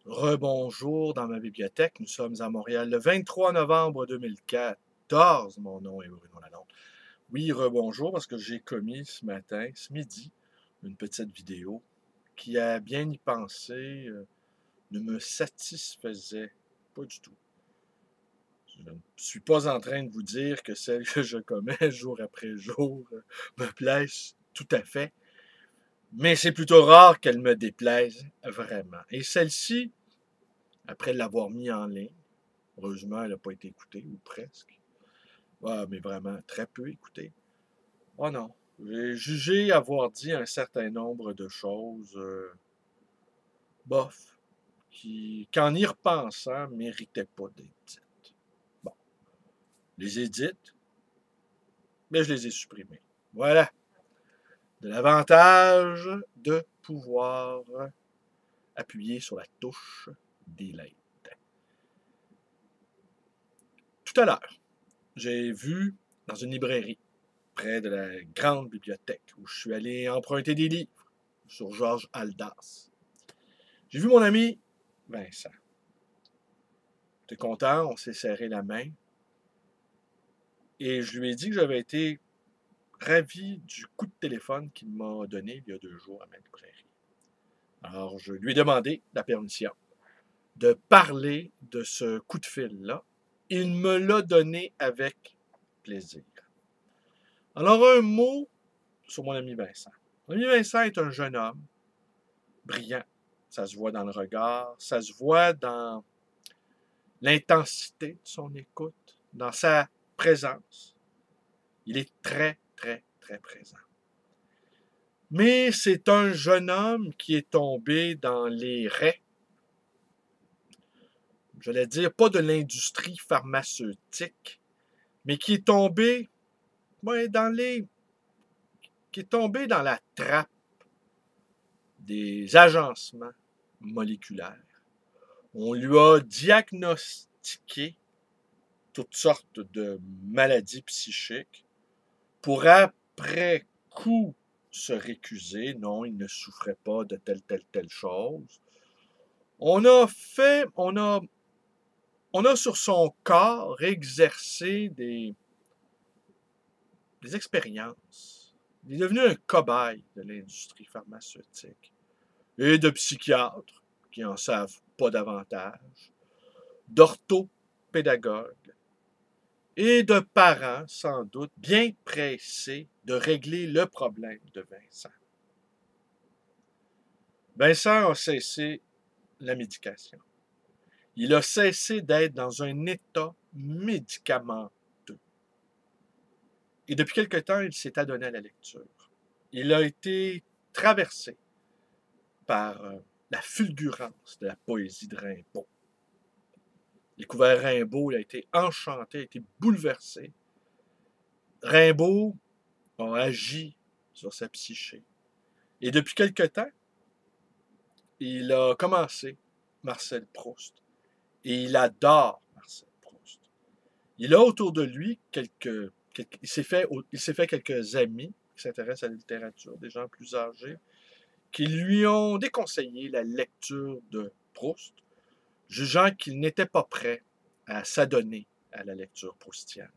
Rebonjour dans ma bibliothèque. Nous sommes à Montréal le 23 novembre 2014. Mon nom est Bruno Lalonde. Oui, rebonjour parce que j'ai commis ce matin, ce midi, une petite vidéo qui, à bien y penser, ne me satisfaisait pas du tout. Je ne suis pas en train de vous dire que celle que je commets jour après jour me plaise tout à fait, mais c'est plutôt rare qu'elle me déplaise vraiment. Et celle-ci, après l'avoir mis en ligne, heureusement, elle n'a pas été écoutée, ou presque. Ah, mais vraiment très peu écoutée. Oh non. J'ai jugé avoir dit un certain nombre de choses, bof, qu'en y repensant, méritaient pas d'être dites. Bon, je les ai dites, mais je les ai supprimées. Voilà. De l'avantage de pouvoir appuyer sur la touche delete. Tout à l'heure, j'ai vu dans une librairie près de la grande bibliothèque où je suis allé emprunter des livres sur Georges Haldas. J'ai vu mon ami Vincent. J'étais content, on s'est serré la main et je lui ai dit que j'avais été ravi du coup de téléphone qu'il m'a donné il y a 2 jours à ma librairie. Alors, je lui ai demandé la permission de parler de ce coup de fil-là. Il me l'a donné avec plaisir. Alors, un mot sur mon ami Vincent. Mon ami Vincent est un jeune homme brillant. Ça se voit dans le regard, ça se voit dans l'intensité de son écoute, dans sa présence. Il est très, très, très présent. Mais c'est un jeune homme qui est tombé dans les raies, j'allais dire pas de l'industrie pharmaceutique, mais qui est tombé qui est tombé dans la trappe des agencements moléculaires. On lui a diagnostiqué toutes sortes de maladies psychiques pour après coup se récuser. Non, il ne souffrait pas de telle chose. On a sur son corps exercé des expériences. Il est devenu un cobaye de l'industrie pharmaceutique et de psychiatres qui en savent pas davantage, d'orthopédagogues et de parents, sans doute, bien pressés de régler le problème de Vincent. Vincent a cessé la médication. Il a cessé d'être dans un état médicamenteux. Et depuis quelque temps, il s'est adonné à la lecture. Il a été traversé par la fulgurance de la poésie de Rimbaud. Il a découvert Rimbaud, il a été enchanté, il a été bouleversé. Rimbaud a agi sur sa psyché. Et depuis quelque temps, il a commencé Marcel Proust. Et il adore Marcel Proust. Il a autour de lui il s'est fait quelques amis qui s'intéressent à la littérature, des gens plus âgés, qui lui ont déconseillé la lecture de Proust, jugeant qu'il n'était pas prêt à s'adonner à la lecture proustienne.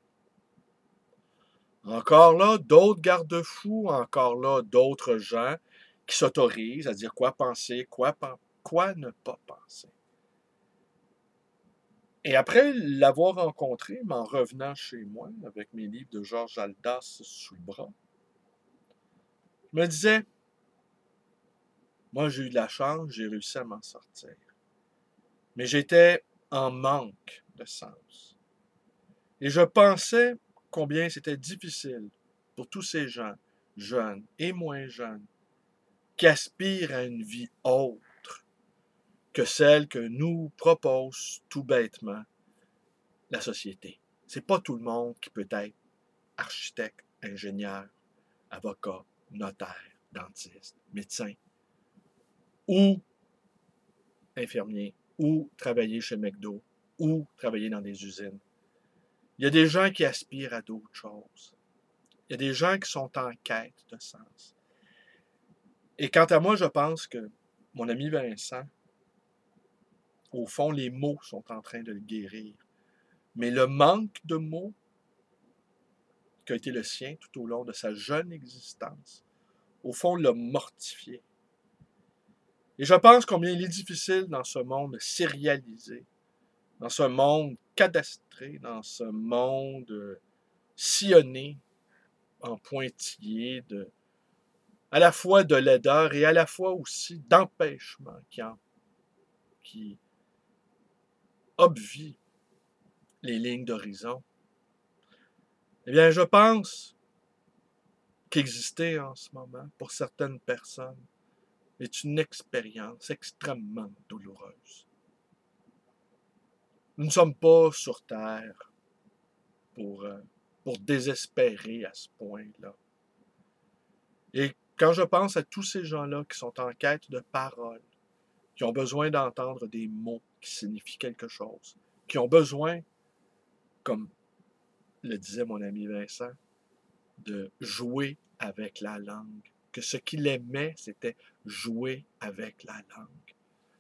Encore là, d'autres garde-fous, encore là, d'autres gens qui s'autorisent à dire quoi penser, quoi ne pas penser. Et après l'avoir rencontré, m'en revenant chez moi, avec mes livres de Georges Haldas sous le bras, je me disais, moi j'ai eu de la chance, j'ai réussi à m'en sortir. Mais j'étais en manque de sens. Et je pensais combien c'était difficile pour tous ces gens, jeunes et moins jeunes, qui aspirent à une vie autre que celle que nous propose tout bêtement la société. C'est pas tout le monde qui peut être architecte, ingénieur, avocat, notaire, dentiste, médecin ou infirmier ou travailler chez McDo ou travailler dans des usines. Il y a des gens qui aspirent à d'autres choses. Il y a des gens qui sont en quête de sens. Et quant à moi, je pense que mon ami Vincent Au fond, les mots sont en train de le guérir. Mais le manque de mots qui a été le sien tout au long de sa jeune existence, au fond, l'a mortifié. Et je pense combien il est difficile dans ce monde sérialisé, dans ce monde cadastré, dans ce monde sillonné en pointillés, à la fois de laideur et à la fois aussi d'empêchement qui obvie les lignes d'horizon. Eh bien, je pense qu'exister en ce moment, pour certaines personnes, est une expérience extrêmement douloureuse. Nous ne sommes pas sur Terre pour désespérer à ce point-là. Et quand je pense à tous ces gens-là qui sont en quête de paroles, qui ont besoin d'entendre des mots qui signifient quelque chose, qui ont besoin, comme le disait mon ami Vincent, de jouer avec la langue, que ce qu'il aimait, c'était jouer avec la langue.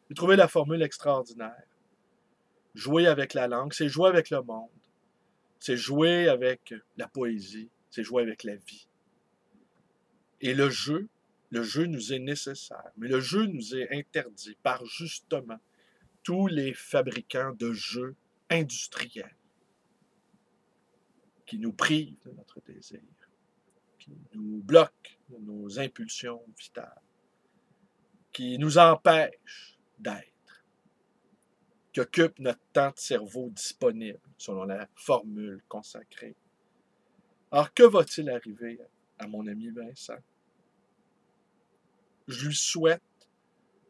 J'ai trouvé la formule extraordinaire. Jouer avec la langue, c'est jouer avec le monde, c'est jouer avec la poésie, c'est jouer avec la vie. Et le jeu nous est nécessaire, mais le jeu nous est interdit par justement tous les fabricants de jeux industriels qui nous privent de notre désir, qui nous bloquent de nos impulsions vitales, qui nous empêchent d'être, qui occupent notre temps de cerveau disponible, selon la formule consacrée. Alors, que va-t-il arriver à mon ami Vincent? Je lui souhaite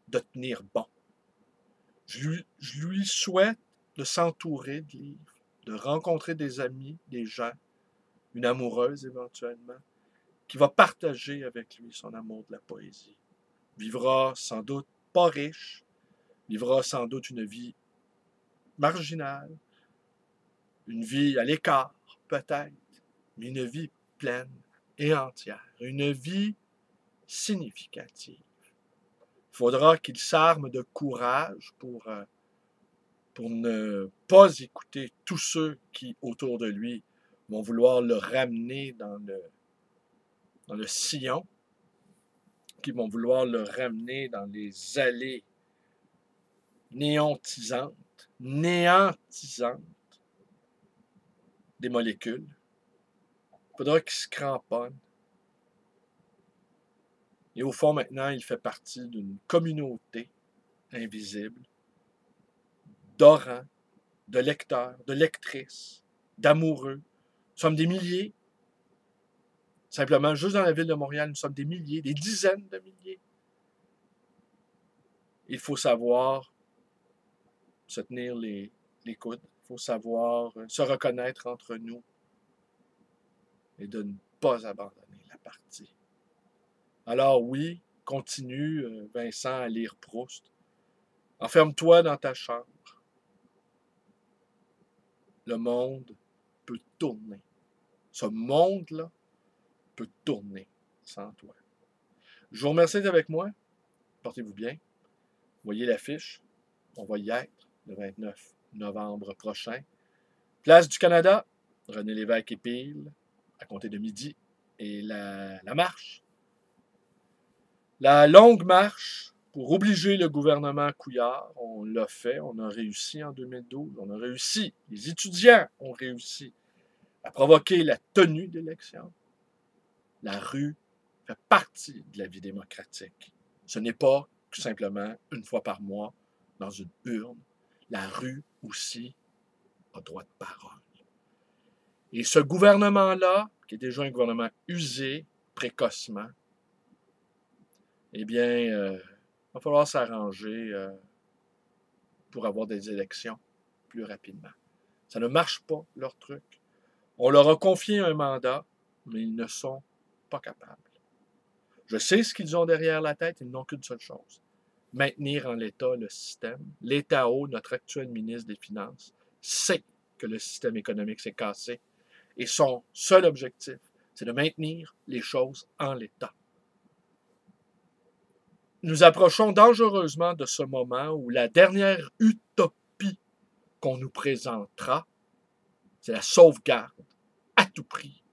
de tenir bon. Je lui souhaite de s'entourer de livres, de rencontrer des amis, des gens, une amoureuse éventuellement, qui va partager avec lui son amour de la poésie. Vivra sans doute pas riche, vivra sans doute une vie marginale, une vie à l'écart peut-être, mais une vie pleine et entière, une vie significative. Il faudra qu'il s'arme de courage pour ne pas écouter tous ceux qui, autour de lui, vont vouloir le ramener dans le sillon, qui vont vouloir le ramener dans les allées néantisantes des molécules. Il faudra qu'il se cramponne. Et au fond, maintenant, il fait partie d'une communauté invisible d'orants, de lecteurs, de lectrices, d'amoureux. Nous sommes des milliers. Simplement, juste dans la ville de Montréal, nous sommes des milliers, des dizaines de milliers. Il faut savoir se tenir les coudes. Il faut savoir se reconnaître entre nous et de ne pas abandonner la partie. Alors oui, continue, Vincent, à lire Proust. Enferme-toi dans ta chambre. Le monde peut tourner. Ce monde-là peut tourner sans toi. Je vous remercie d'être avec moi. Portez-vous bien. Voyez l'affiche. On va y être le 29 novembre prochain. Place du Canada, René Lévesque et Peel, à compter de midi. Et la marche. La longue marche pour obliger le gouvernement Couillard. On l'a fait, on a réussi en 2012. On a réussi. Les étudiants ont réussi à provoquer la tenue d'élections. La rue fait partie de la vie démocratique. Ce n'est pas tout simplement une fois par mois dans une urne. La rue aussi a droit de parole. Et ce gouvernement-là, qui est déjà un gouvernement usé précocement, eh bien, il va falloir s'arranger pour avoir des élections plus rapidement. Ça ne marche pas, leur truc. On leur a confié un mandat, mais ils ne sont pas capables. Je sais ce qu'ils ont derrière la tête, ils n'ont qu'une seule chose. Maintenir en l'état le système. L'État haut, notre actuel ministre des Finances, sait que le système économique s'est cassé. Et son seul objectif, c'est de maintenir les choses en l'état. nous approchons dangereusement de ce moment où la dernière utopie qu'on nous présentera, c'est la sauvegarde à tout prix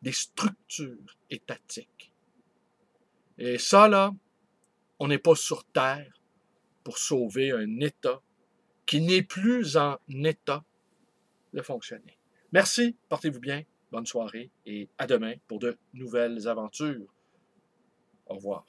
des structures étatiques. Et ça, là, on n'est pas sur Terre pour sauver un État qui n'est plus en état de fonctionner. Merci, portez-vous bien, bonne soirée et à demain pour de nouvelles aventures. Au revoir.